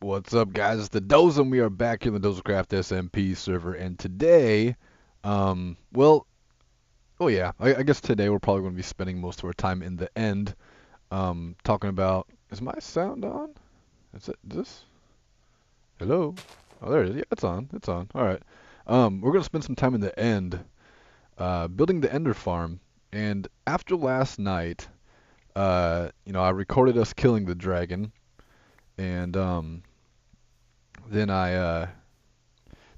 What's up, guys? It's the Doza, and we are back here in the Dozacraft SMP server. And today, well, oh yeah, I guess today we're probably going to be spending most of our time in the end, talking about. Is my sound on? Is it this? Hello? Oh, there it is. Yeah, it's on. It's on. All right. We're going to spend some time in the end, building the Ender farm. And after last night, I recorded us killing the dragon, and then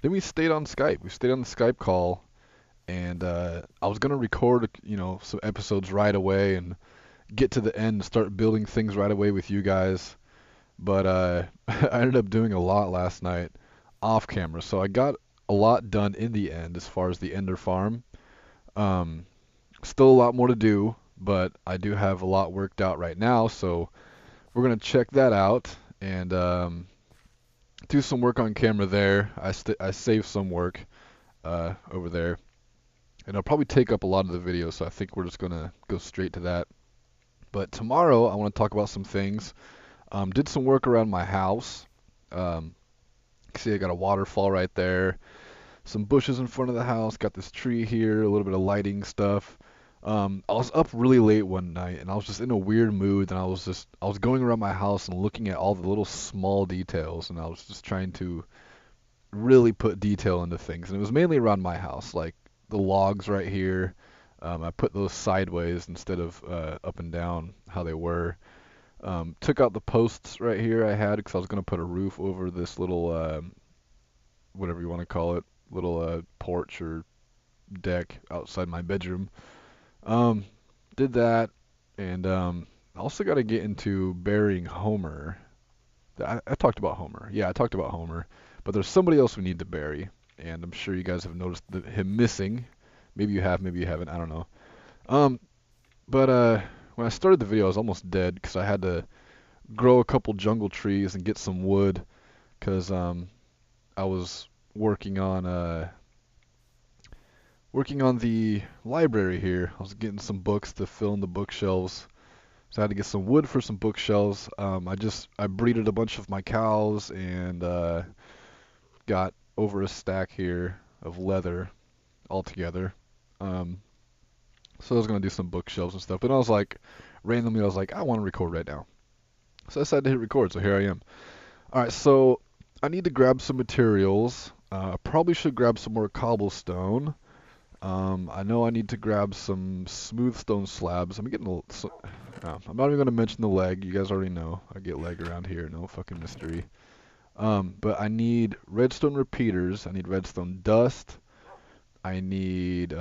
then we stayed on Skype. We stayed on the Skype call, and I was gonna record, some episodes right away and get to the end and start building things right away with you guys. But I ended up doing a lot last night off camera, so I got a lot done in the end as far as the Ender farm. Um, Still a lot more to do, but I do have a lot worked out right now, so we're gonna check that out and do some work on camera there. I saved some work over there. And it'll probably take up a lot of the video, so I think we're just gonna go straight to that. But tomorrow I want to talk about some things. Did some work around my house. Um, See, I got a waterfall right there. Some bushes in front of the house. Got this tree here. A little bit of lighting stuff. I was up really late one night, and I was just in a weird mood. And I was going around my house and looking at all the little small details, and I was just trying to really put detail into things. And it was mainly around my house, like the logs right here. I put those sideways instead of up and down how they were. Took out the posts right here I had because I was going to put a roof over this little, whatever you want to call it, little porch or deck outside my bedroom. Um, did that, and I also got to get into burying Homer. I talked about Homer. Yeah, I talked about Homer. But there's somebody else we need to bury, and I'm sure you guys have noticed him missing. Maybe you have, maybe you haven't. I don't know. Um, but when I started the video, I was almost dead because I had to grow a couple jungle trees and get some wood because I was working on the library here. I was getting some books to fill in the bookshelves. So I had to get some wood for some bookshelves. I breeded a bunch of my cows and got over a stack here of leather altogether. Um, so I was gonna do some bookshelves and stuff, but I was like, randomly, I was like, I want to record right now. So I decided to hit record. So here I am. All right, so I need to grab some materials. I probably should grab some more cobblestone. I know I need to grab some smooth stone slabs. I'm not even gonna mention the leg. You guys already know I get leg around here. No fucking mystery. But I need redstone repeaters. I need redstone dust. I need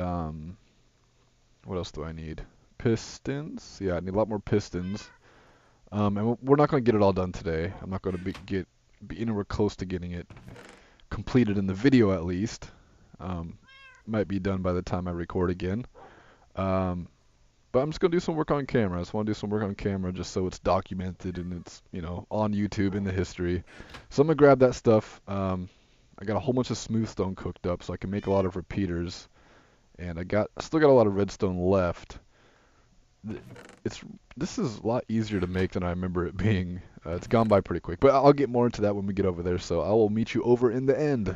what else do I need? Pistons. Yeah, I need a lot more pistons. And we're not going to get it all done today. I'm not going to be anywhere close to getting it completed in the video at least. Might be done by the time I record again. But I'm just going to do some work on camera. I just want to do some work on camera just so it's documented and it's, on YouTube in the history. So I'm going to grab that stuff. I got a whole bunch of smooth stone cooked up so I can make a lot of repeaters. And I still got a lot of redstone left. This is a lot easier to make than I remember it being. It's gone by pretty quick, but I'll get more into that when we get over there. So I will meet you over in the end.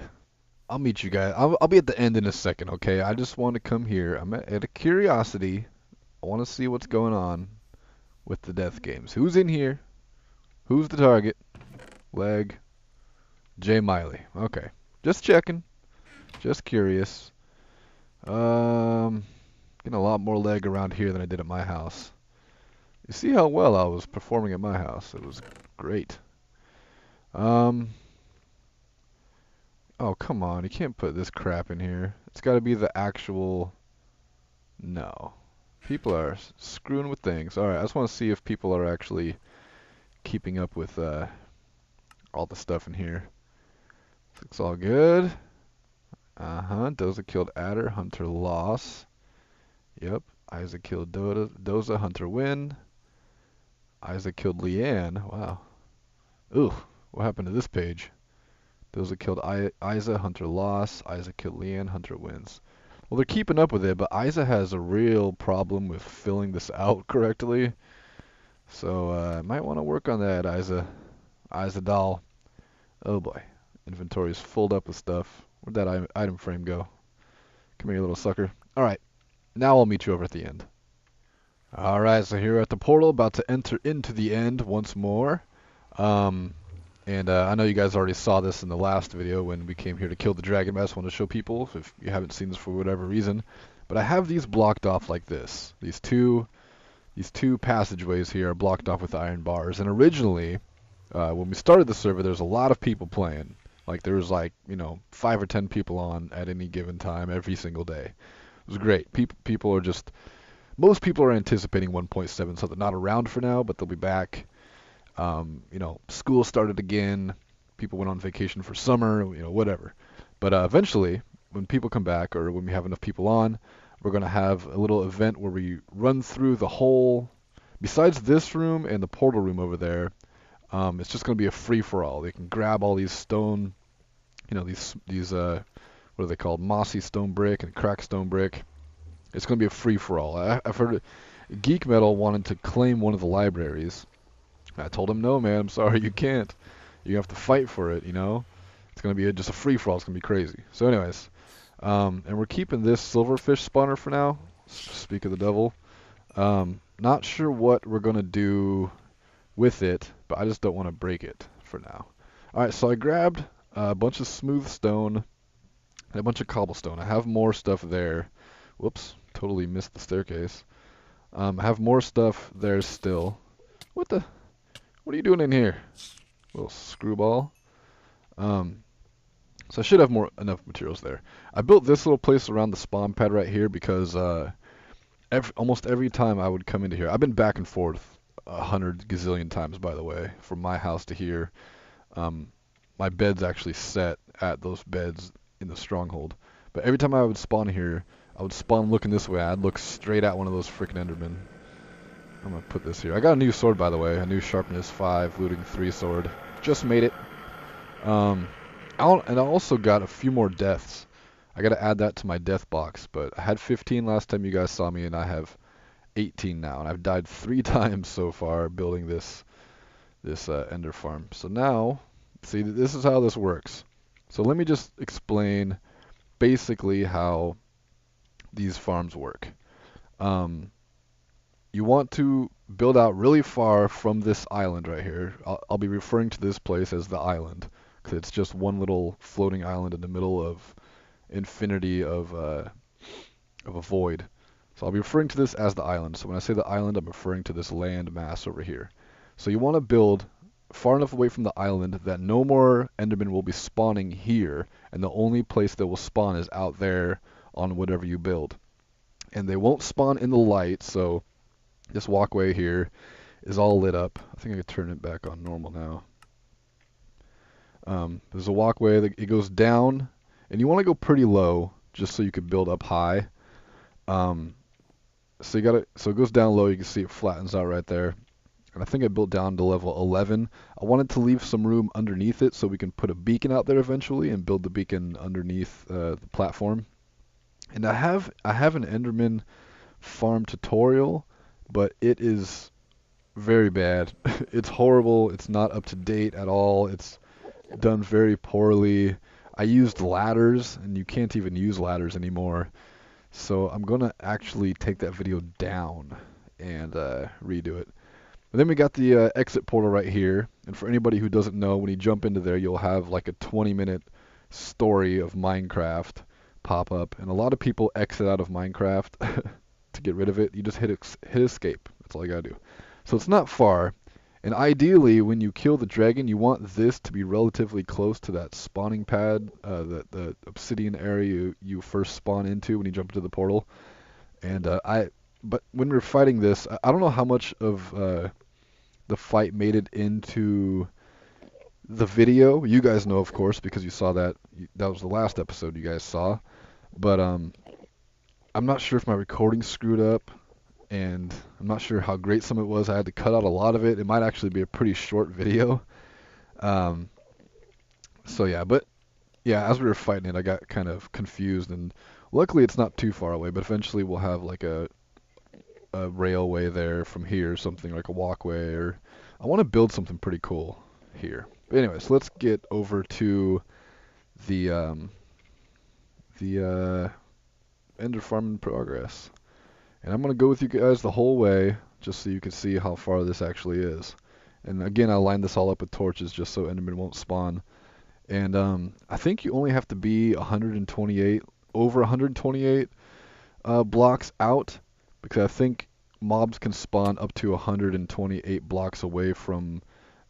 I'll meet you guys. I'll be at the end in a second, okay? I just want to come here. I'm at a curiosity. I want to see what's going on with the death games. Who's in here? Who's the target? Leg. Jay Miley. Okay. Just checking. Just curious. Getting a lot more leg around here than I did at my house. You see how well I was performing at my house. It was great. Oh, come on. You can't put this crap in here. It's got to be the actual... No. People are screwing with things. Alright, I just want to see if people are actually keeping up with all the stuff in here. Looks all good. Doza killed Adder. Hunter loss. Yep. Isaac killed Doza. Hunter win. Isaac killed Leanne. Wow. Ooh, what happened to this page? Doza killed Isa. Hunter loss. Isaac killed Leanne. Hunter wins. Well, they're keeping up with it, but Isa has a real problem with filling this out correctly. So, I might want to work on that, Isa. Isa doll. Oh boy. Inventory's filled up with stuff. Where'd that item frame go? Come here, you little sucker. Alright, now I'll meet you over at the end. Alright, so here we're at the portal, about to enter into the end once more. I know you guys already saw this in the last video when we came here to kill the dragon, but I just want to show people if you haven't seen this for whatever reason. But I have these blocked off like this. These two passageways here are blocked off with iron bars. And originally, when we started the server, there's a lot of people playing. Like there was 5 or 10 people on at any given time every single day. It was great. People are just, most people are anticipating 1.7, so they're not around for now, but they'll be back. School started again. People went on vacation for summer, whatever. But eventually, when people come back or when we have enough people on, we're going to have a little event where we run through the whole, besides this room and the portal room over there, it's just going to be a free-for-all. They can grab all these stone, these what are they called? Mossy stone brick and cracked stone brick. It's going to be a free-for-all. I've heard Geek Metal wanted to claim one of the libraries. I told him, no, man, I'm sorry, you can't. You have to fight for it, It's going to be just a free-for-all. It's going to be crazy. So anyways, and we're keeping this silverfish spawner for now. Speak of the devil. Not sure what we're going to do with it, but I just don't want to break it for now. Alright, so I grabbed a bunch of smooth stone and a bunch of cobblestone. I have more stuff there. Whoops, totally missed the staircase. I have more stuff there still. What are you doing in here? Little screwball. So I should have enough materials there. I built this little place around the spawn pad right here because almost every time I would come into here, I've been back and forth 100 gazillion times, by the way, from my house to here. My bed's actually set at those beds in the stronghold. But every time I would spawn here, I would spawn looking this way. I'd look straight at one of those freaking Endermen. I'm going to put this here. I got a new sword, by the way. A new sharpness 5, looting 3 sword. Just made it. And I also got a few more deaths. I got to add that to my death box. But I had 15 last time you guys saw me, and I have 18 now. And I've died 3 times so far building this ender farm. So now, see, this is how this works. So let me just explain basically how these farms work. You want to build out really far from this island right here. I'll be referring to this place as the island because it's just one little floating island in the middle of infinity of a void. So I'll be referring to this as the island. So when I say the island, I'm referring to this land mass over here. So you want to build far enough away from the island that no more Endermen will be spawning here, and the only place they will spawn is out there on whatever you build. And they won't spawn in the light, so this walkway here is all lit up. I think I could turn it back on normal now. There's a walkway that it goes down, and you want to go pretty low just so you can build up high. So it goes down low. You can see it flattens out right there. And I think I built down to level 11. I wanted to leave some room underneath it so we can put a beacon out there eventually and build the beacon underneath the platform. And I have an Enderman farm tutorial, but it is very bad. It's horrible. It's not up to date at all. It's done very poorly. I used ladders, and you can't even use ladders anymore. So I'm going to actually take that video down and redo it. And then we got the exit portal right here. And for anybody who doesn't know, when you jump into there, you'll have like a 20-minute story of Minecraft pop up. And a lot of people exit out of Minecraft to get rid of it. You just hit escape. That's all you gotta do. So it's not far. And ideally, when you kill the dragon, you want this to be relatively close to that spawning pad, the obsidian area you first spawn into when you jump into the portal. And but when we were fighting this, I don't know how much of the fight made it into the video. You guys know, of course, because you saw that. That was the last episode you guys saw. But I'm not sure if my recording screwed up, and I'm not sure how great some of it was. I had to cut out a lot of it. It might actually be a pretty short video. So yeah, but yeah, as we were fighting it, I got kind of confused, and luckily it's not too far away, but eventually we'll have like a railway there from here, something like a walkway, or I want to build something pretty cool here. But anyways, let's get over to the Ender Farm in progress. And I'm going to go with you guys the whole way, just so you can see how far this actually is. And again, I lined this all up with torches just so Enderman won't spawn. And I think you only have to be 128, over 128 blocks out, because I think mobs can spawn up to 128 blocks away from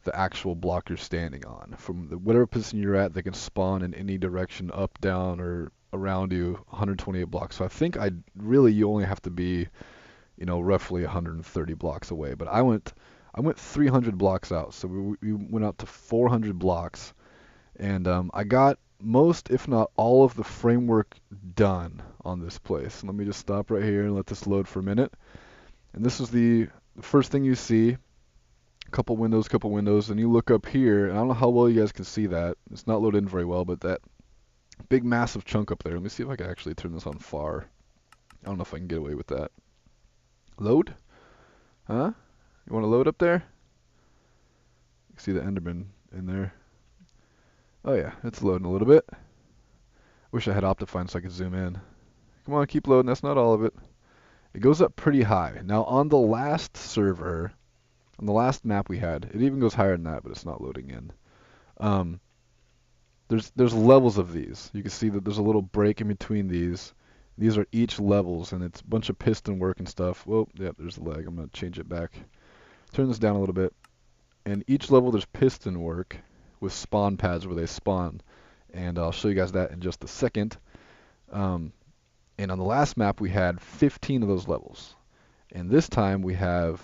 the actual block you're standing on. From whatever position you're at, they can spawn in any direction, up, down, or around you, 128 blocks. So I think you only have to be, roughly 130 blocks away. But I went 300 blocks out, so we went out to 400 blocks, and I got most, if not all, of the framework done on this place. Let me just stop right here and let this load for a minute. And this is the first thing you see. Couple windows, and you look up here, and I don't know how well you guys can see that. It's not loaded in very well, but that big massive chunk up there. Let me see if I can actually turn this on far. I don't know if I can get away with that. Load? Huh? You want to load up there? You can see the Enderman in there. Oh yeah, it's loading a little bit. Wish I had Optifine so I could zoom in. Come on, keep loading. That's not all of it. It goes up pretty high. Now on the last server, on the last map we had, it even goes higher than that, but it's not loading in. There's levels of these. You can see that there's a little break in between these. These are each levels, and it's a bunch of piston work and stuff. Well, yeah, there's the lag. I'm going to change it back. Turn this down a little bit. And each level there's piston work with spawn pads where they spawn. And I'll show you guys that in just a second. And on the last map we had 15 of those levels. And this time we have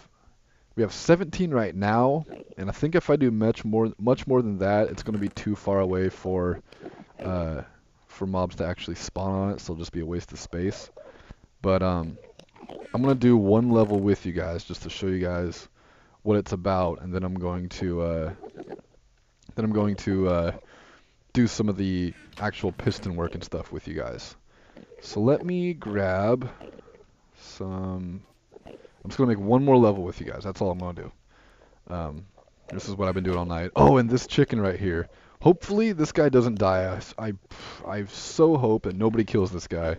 17 right now, and I think if I do much more than that, it's going to be too far away for mobs to actually spawn on it, so it'll just be a waste of space. But I'm going to do one level with you guys just to show you guys what it's about, and then I'm going to do some of the actual piston work and stuff with you guys. So let me grab some. I'm just going to make one more level with you guys. That's all I'm going to do. This is what I've been doing all night. Oh, and this chicken right here. Hopefully this guy doesn't die. I so hope that nobody kills this guy.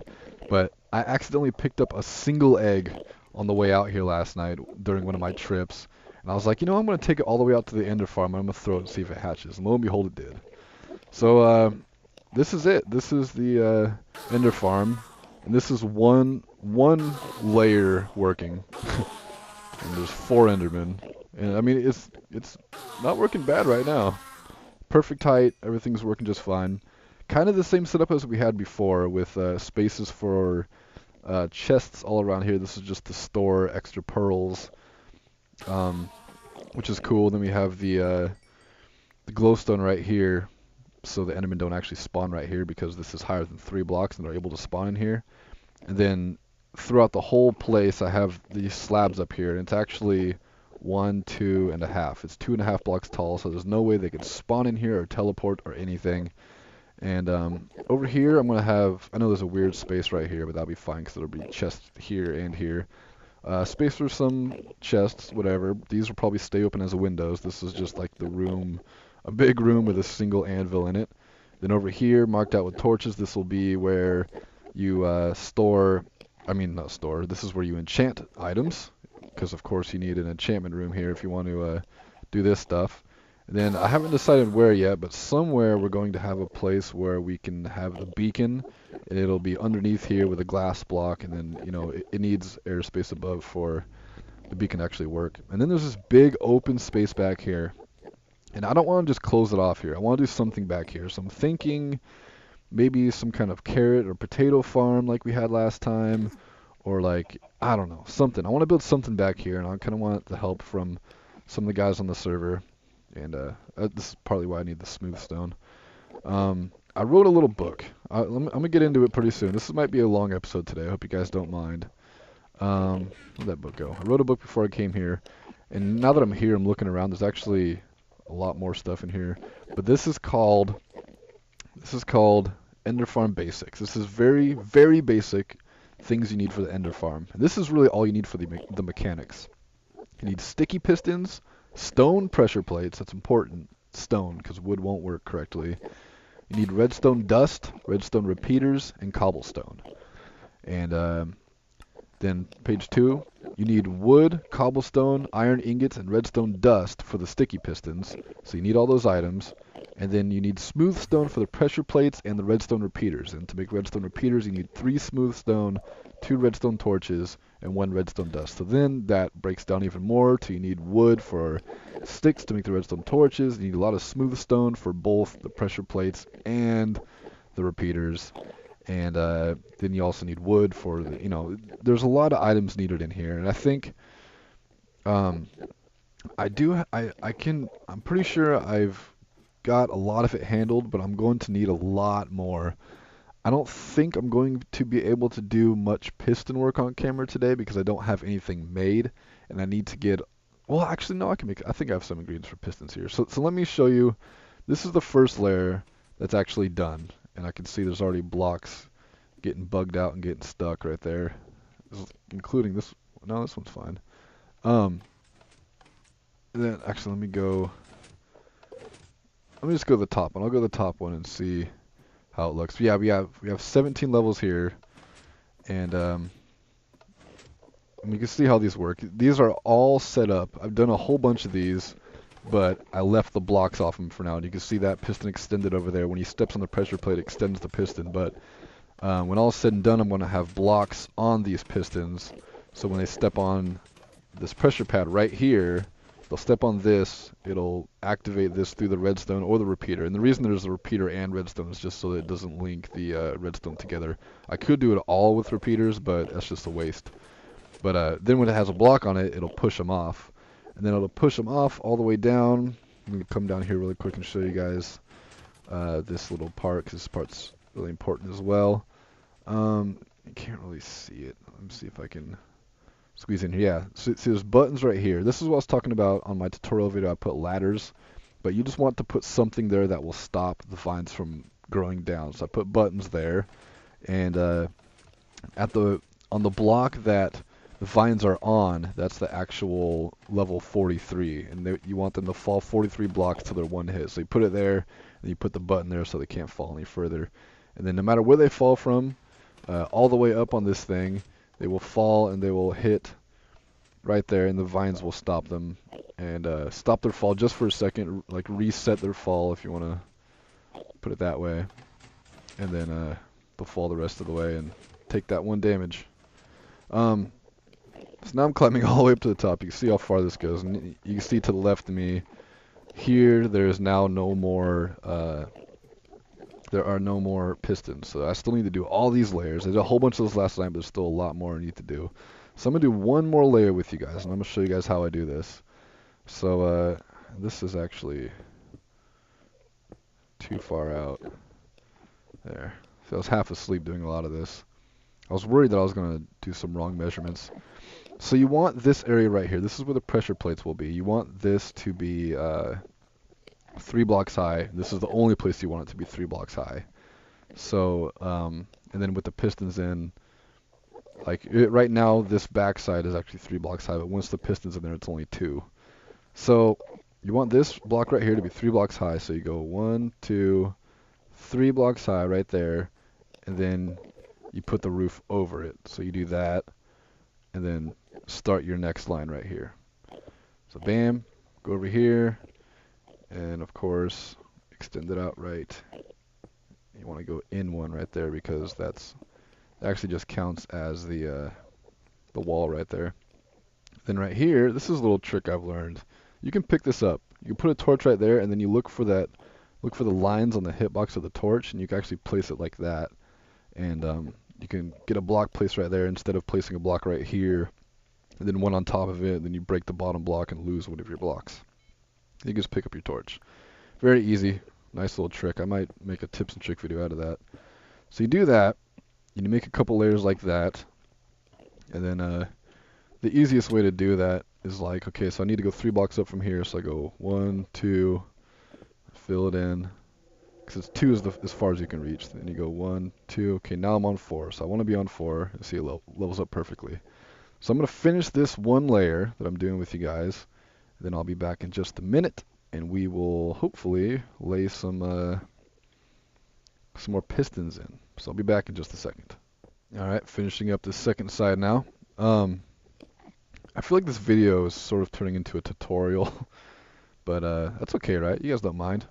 But I accidentally picked up a single egg on the way out here last night during one of my trips. And I was like, I'm going to take it all the way out to the Ender Farm. I'm going to throw it and see if it hatches. And lo and behold, it did. So this is it. This is the Ender Farm. And this is one layer working. And there's 4 Endermen. And I mean, it's not working bad right now. Perfect height, everything's working just fine. Kind of the same setup as we had before, with spaces for chests all around here. This is just to store extra pearls, which is cool. Then we have the glowstone right here, so the Endermen don't actually spawn right here, because this is higher than 3 blocks and they're able to spawn in here. And then throughout the whole place I have these slabs up here, and it's actually 1, 2.5. It's 2.5 blocks tall, so there's no way they could spawn in here or teleport or anything. And over here I'm going to have, I know there's a weird space right here, but that'll be fine because there'll be chests here and here. Space for some chests, whatever. These will probably stay open as windows. This is just like the room, a big room with a single anvil in it. Then over here, marked out with torches, this will be where you not store, this is where you enchant items, because of course you need an enchantment room here if you want to do this stuff. And then I haven't decided where yet, but somewhere we're going to have a place where we can have the beacon, and it'll be underneath here with a glass block, and then it needs airspace above for the beacon to actually work. And then there's this big open space back here, and I don't want to just close it off here. I want to do something back here. So I'm thinking maybe some kind of carrot or potato farm like we had last time, or like, I don't know, something. I want to build something back here, and I kind of want the help from some of the guys on the server. And this is partly why I need the smooth stone. I wrote a little book. I'm going to get into it pretty soon. This might be a long episode today. I hope you guys don't mind. Where'd that book go? I wrote a book before I came here. And now that I'm here, I'm looking around. There's actually a lot more stuff in here. But this is called Ender Farm Basics. This is very, very basic things you need for the Ender Farm. And this is really all you need for the mechanics. You need sticky pistons, stone pressure plates, that's important, stone, because wood won't work correctly. You need redstone dust, redstone repeaters, and cobblestone. And then page 2, you need wood, cobblestone, iron ingots, and redstone dust for the sticky pistons. So you need all those items. And then you need smooth stone for the pressure plates and the redstone repeaters. And to make redstone repeaters, you need 3 smooth stone, 2 redstone torches, and 1 redstone dust. So then that breaks down even more to you need wood for sticks to make the redstone torches. You need a lot of smooth stone for both the pressure plates and the repeaters. And then you also need wood for the, there's a lot of items needed in here. And I think I'm pretty sure I've got a lot of it handled, but I'm going to need a lot more. I don't think I'm going to be able to do much piston work on camera today because I don't have anything made, and I need to get, well, actually, no, I think I have some ingredients for pistons here. So let me show you. This is the first layer that's actually done, and I can see there's already blocks getting bugged out and getting stuck right there, including this. No, this one's fine. Then actually, let me just go to the top one. I'll go to the top one and see how it looks. But yeah, we have 17 levels here, and you can see how these work. These are all set up. I've done a whole bunch of these, but I left the blocks off them for now. And you can see that piston extended over there. When he steps on the pressure plate, it extends the piston. But when all is said and done, I'm going to have blocks on these pistons. So when they step on this pressure pad right here, they'll step on this, it'll activate this through the redstone or the repeater. And the reason there's a repeater and redstone is just so that it doesn't link the redstone together. I could do it all with repeaters, but that's just a waste. But then when it has a block on it, it'll push them off. And then it'll push them off all the way down. I'm going to come down here really quick and show you guys this little part, because this part's really important as well. You can't really see it. Let me see if I can squeeze in here. Yeah, see there's buttons right here. This is what I was talking about on my tutorial video. I put ladders, but you just want to put something there that will stop the vines from growing down. So I put buttons there, and on the block that the vines are on, that's the actual level 43, and you want them to fall 43 blocks to their one hit. So you put it there, and you put the button there so they can't fall any further. And then no matter where they fall from, all the way up on this thing, they will fall and they will hit right there, and the vines will stop them and stop their fall just for a second, like reset their fall if you want to put it that way, and then they'll fall the rest of the way and take that 1 damage. So now I'm climbing all the way up to the top. You can see how far this goes, and you can see to the left of me here there's now no more there are no more pistons, so I still need to do all these layers. I did a whole bunch of those last time, but there's still a lot more I need to do. So I'm going to do one more layer with you guys, and I'm going to show you guys how I do this. So this is actually too far out. There. So I was half asleep doing a lot of this. I was worried that I was going to do some wrong measurements. So you want this area right here. This is where the pressure plates will be. You want this to be 3 blocks high. This is the only place you want it to be 3 blocks high. So, and then with the pistons in, right now this backside is actually 3 blocks high, but once the piston's in there, it's only 2. So you want this block right here to be 3 blocks high. So you go 1, 2, 3 blocks high right there, and then you put the roof over it. So you do that, and then start your next line right here. So bam, go over here, and of course extend it out right. You want to go in one right there because that actually just counts as the wall right there. Then right here, this is a little trick I've learned. You can pick this up. You can put a torch right there, and then you look for the lines on the hitbox of the torch, and you can actually place it like that. And you can get a block placed right there instead of placing a block right here, and then one on top of it, and then you break the bottom block and lose one of your blocks. You can just pick up your torch. Very easy. Nice little trick. I might make a tips and trick video out of that. So you do that. You make a couple layers like that. And then the easiest way to do that is okay, so I need to go 3 blocks up from here. So I go 1, 2, fill it in. Because 2 is as far as you can reach. Then you go 1, 2. Okay, now I'm on 4. So I want to be on 4. And see, it levels up perfectly. So I'm going to finish this one layer that I'm doing with you guys. Then I'll be back in just a minute. and we will hopefully lay some more pistons in. So I'll be back in just a second. Alright, finishing up the second side now. I feel like this video is sort of turning into a tutorial, but that's okay, right? You guys don't mind.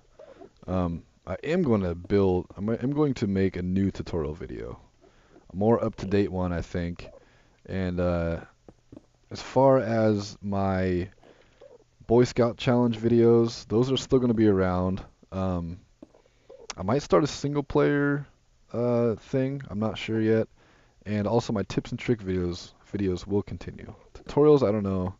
I am going to I'm going to make a new tutorial video. A more up-to-date one, I think. And as far as my Boy Scout Challenge videos, those are still going to be around. I might start a single player thing, I'm not sure yet. And also my tips and trick videos will continue. Tutorials, I don't know.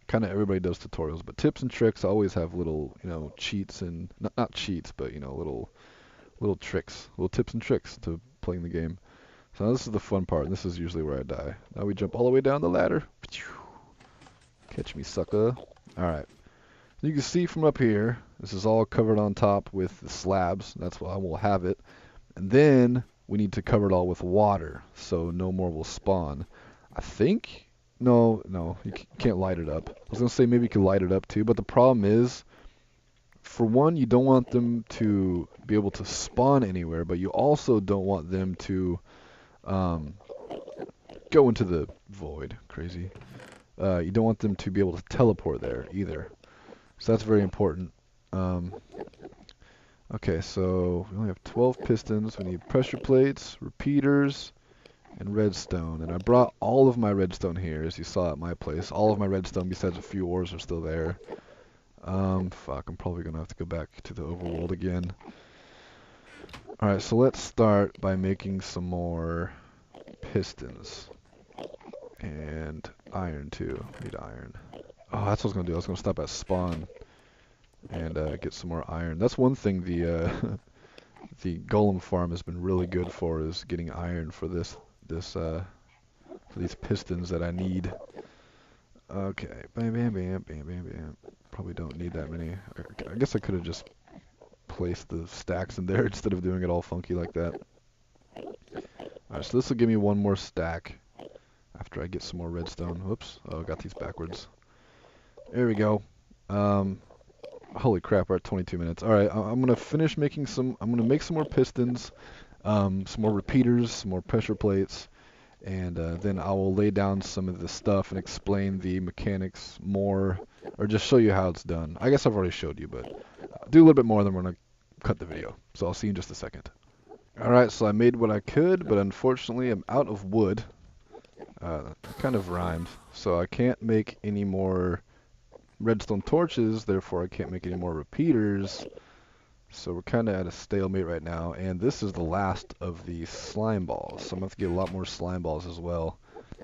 Kind of everybody does tutorials, but tips and tricks, I always have little, cheats and not cheats, but little tricks, little tips and tricks to playing the game. So now this is the fun part, and this is usually where I die. Now we jump all the way down the ladder. Catch me, sucker. Alright. You can see from up here, this is all covered on top with the slabs. That's why I will have it. And then we need to cover it all with water, so no more will spawn. I think... No, you can't light it up. I was going to say maybe you could light it up too, but the problem is, for one, you don't want them to be able to spawn anywhere, but you also don't want them to go into the void. Crazy. You don't want them to be able to teleport there either. So that's very important. Okay, so we only have 12 pistons. We need pressure plates, repeaters, and redstone. And I brought all of my redstone here, as you saw at my place. All of my redstone, besides a few ores, are still there. Fuck, I'm probably going to have to go back to the overworld again. Alright, so let's start by making some more pistons. And iron, too. Need iron. Oh, that's what I was going to do. I was going to stop at spawn and get some more iron. That's one thing the the golem farm has been really good for, is getting iron for for these pistons that I need. Okay, bam, bam, bam, bam, bam, bam. Probably don't need that many. I guess I could have just placed the stacks in there instead of doing it all funky like that. Alright, so this will give me one more stack after I get some more redstone. Whoops, oh, I got these backwards. There we go. Holy crap, we're at 22 minutes. Alright, I'm going to finish making I'm going to make some more pistons, some more repeaters, some more pressure plates, and then I will lay down some of the stuff and explain the mechanics more, or just show you how it's done. I guess I've already showed you, but do a little bit more, then we're going to cut the video. So I'll see you in just a second. Alright, so I made what I could, but unfortunately I'm out of wood. Kind of rhymed, so I can't make any more redstone torches, therefore I can't make any more repeaters. So we're kind of at a stalemate right now, and this is the last of the slime balls. So I'm going to have to get a lot more slime balls as well,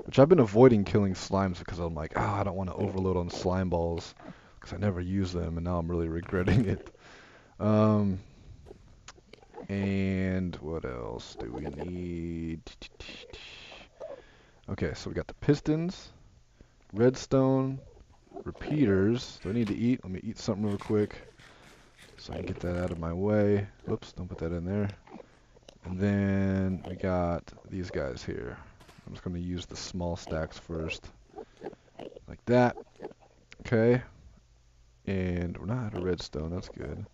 which I've been avoiding killing slimes because I'm like, I don't want to overload on slime balls because I never use them, and now I'm really regretting it. And what else do we need? Okay, so we got the pistons, redstone, repeaters. Do I need to eat? Let me eat something real quick so I can get that out of my way. Whoops, don't put that in there. And then we got these guys here. I'm just going to use the small stacks first, like that. Okay, and we're not out of redstone. That's good.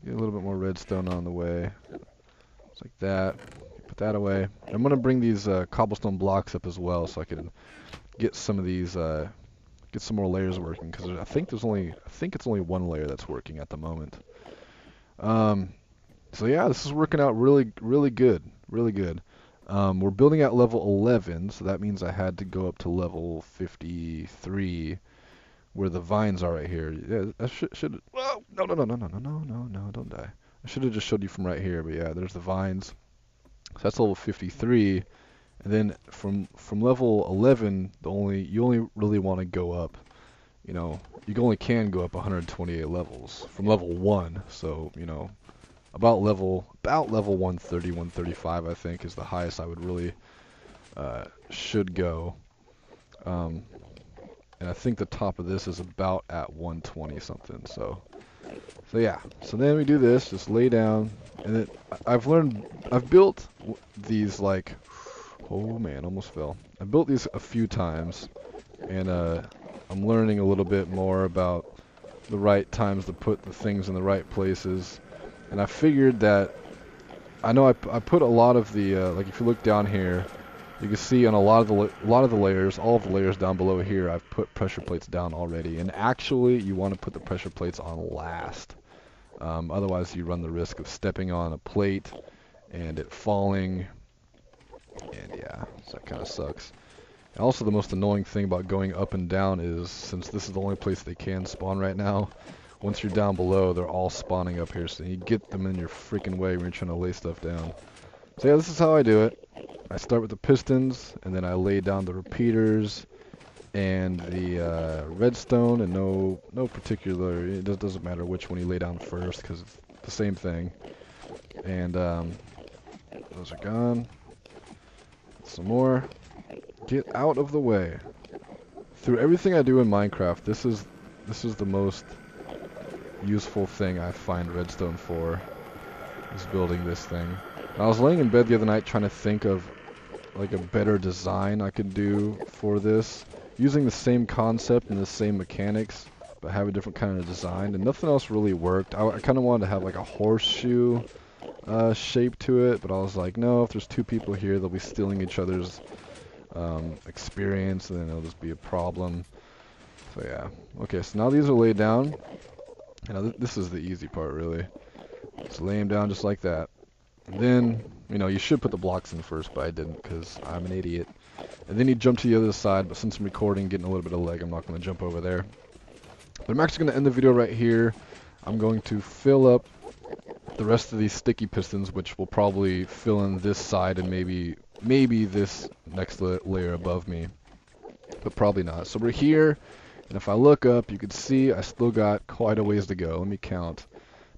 Get a little bit more redstone on the way. Just like that. Put that away. I'm going to bring these cobblestone blocks up as well so I can get some of these get some more layers working, because I think it's only one layer that's working at the moment. So yeah, this is working out really good. We're building at level 11, so that means I had to go up to level 53 where the vines are right here. Yeah, I should whoa, no, don't die. I should have just showed you from right here, but yeah, there's the vines. So that's level 53. And then from level 11, you only really want to go up, you only can go up 128 levels from level 1. So, about level 130, 135, I think, is the highest I would really should go. And I think the top of this is about at 120 something. So yeah. So then we do this, just lay down, and then I've built these like. Oh man, almost fell. I built these a few times, and I'm learning a little bit more about the right times to put the things in the right places. And I figured that, I know I put a lot of the, like if you look down here, you can see on a lot of the layers, all of the layers down below here, I've put pressure plates down already. And actually, you want to put the pressure plates on last. Otherwise, you run the risk of stepping on a plate and it falling. And yeah, so that kind of sucks. And also, the most annoying thing about going up and down is, since this is the only place they can spawn right now, once you're down below, they're all spawning up here. So you get them in your freaking way when you're trying to lay stuff down. So yeah, this is how I do it. I start with the pistons, and then I lay down the repeaters and the redstone, and no particular, it doesn't matter which one you lay down first because it's the same thing. And those are gone. Some more. Get out of the way. Through everything I do in Minecraft, this is the most useful thing I find redstone for, is building this thing. I was laying in bed the other night trying to think of like a better design I could do for this, using the same concept and the same mechanics, but have a different kind of design, and nothing else really worked. I kind of wanted to have like a horseshoe shape to it, but I was like, no, if there's two people here, they'll be stealing each other's experience, and then it'll just be a problem. So yeah. Okay, so now these are laid down. This is the easy part, really. Just lay them down just like that. And then, you know, you should put the blocks in first, but I didn't because I'm an idiot. And then you jump to the other side, but since I'm recording, getting a little bit of lag, I'm not going to jump over there. But I'm actually going to end the video right here. I'm going to fill up the rest of these sticky pistons, which will probably fill in this side and maybe this next layer above me, but probably not. So we're here, and if I look up, you can see I still got quite a ways to go. Let me count.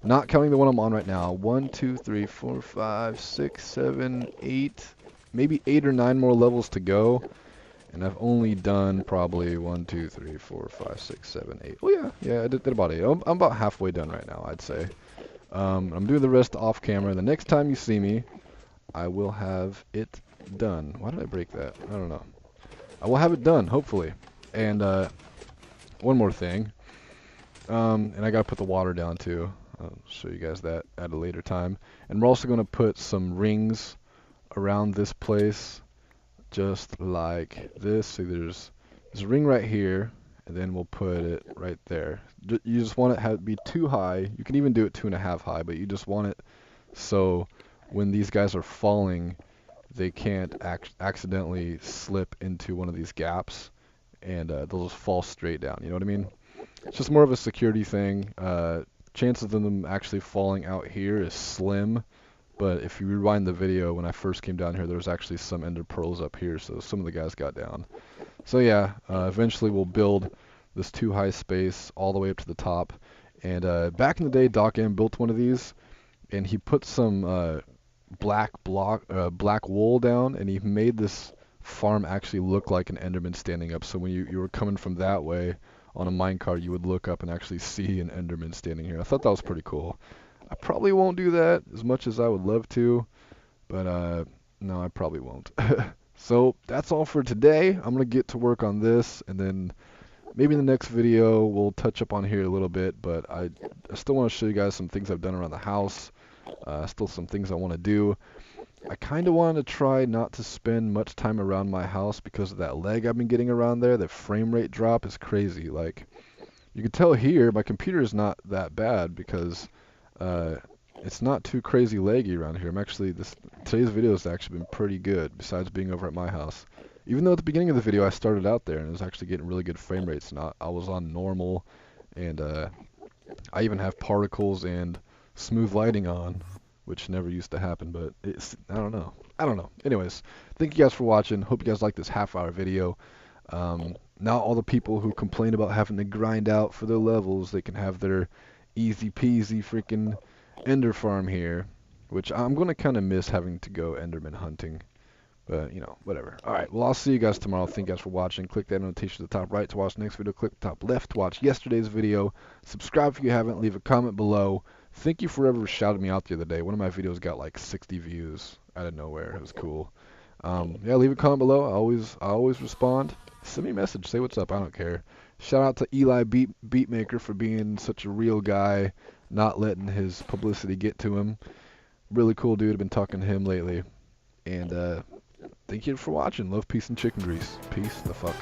Not counting the one I'm on right now. 1, 2, 3, 4, 5, 6, 7, 8, maybe 8 or 9 more levels to go. And I've only done probably 1, 2, 3, 4, 5, 6, 7, 8. Oh yeah, I did about 8. I'm about halfway done right now, I'd say. I'm doing the rest off camera. The next time you see me, I will have it done. Why did I break that? I don't know. I will have it done, hopefully. And one more thing. And I gotta put the water down too. I'll show you guys that at a later time. And we're also gonna put some rings around this place, just like this. See, there's a ring right here, and then we'll put it right there. You just want it to be too high. You can even do it 2.5 high, but you just want it so when these guys are falling, they can't accidentally slip into one of these gaps, and they'll just fall straight down. You know what I mean? It's just more of a security thing. Chances of them actually falling out here is slim, but if you rewind the video, when I first came down here, there was actually some ender pearls up here, so some of the guys got down. So yeah, eventually we'll build this 2 high space all the way up to the top. And back in the day, Doc M built one of these, and he put some black wool down, and he made this farm actually look like an Enderman standing up. So when you were coming from that way on a minecart, you would look up and actually see an Enderman standing here. I thought that was pretty cool. I probably won't do that as much as I would love to, but no, I probably won't. So that's all for today. I'm gonna get to work on this, and then maybe in the next video we'll touch up on here a little bit, but I still want to show you guys some things I've done around the house. Still some things I want to do. I kind of want to try not to spend much time around my house because of that lag I've been getting around there. The frame rate drop is crazy. Like, you can tell here, my computer is not that bad because it's not too crazy laggy around here. Today's video has actually been pretty good besides being over at my house. Even though at the beginning of the video I started out there and it was actually getting really good frame rates, and I was on normal, and I even have particles and smooth lighting on, which never used to happen, but I don't know. Anyways, thank you guys for watching. Hope you guys like this half-hour video. Now all the people who complain about having to grind out for their levels, they can have their easy peasy freaking ender farm here, which I'm going to kind of miss having to go enderman hunting. But, you know, whatever. Alright, well, I'll see you guys tomorrow. Thank you guys for watching. Click that notification at the top right to watch the next video. Click the top left to watch yesterday's video. Subscribe if you haven't. Leave a comment below. Thank you for whoever shouted me out the other day. One of my videos got like 60 views out of nowhere. It was cool. Yeah, leave a comment below. I always respond. Send me a message. Say what's up. I don't care. Shout out to Eli Beatmaker for being such a real guy, not letting his publicity get to him. Really cool dude. I've been talking to him lately. And thank you for watching. Love, peace, and chicken grease. Peace the fuck.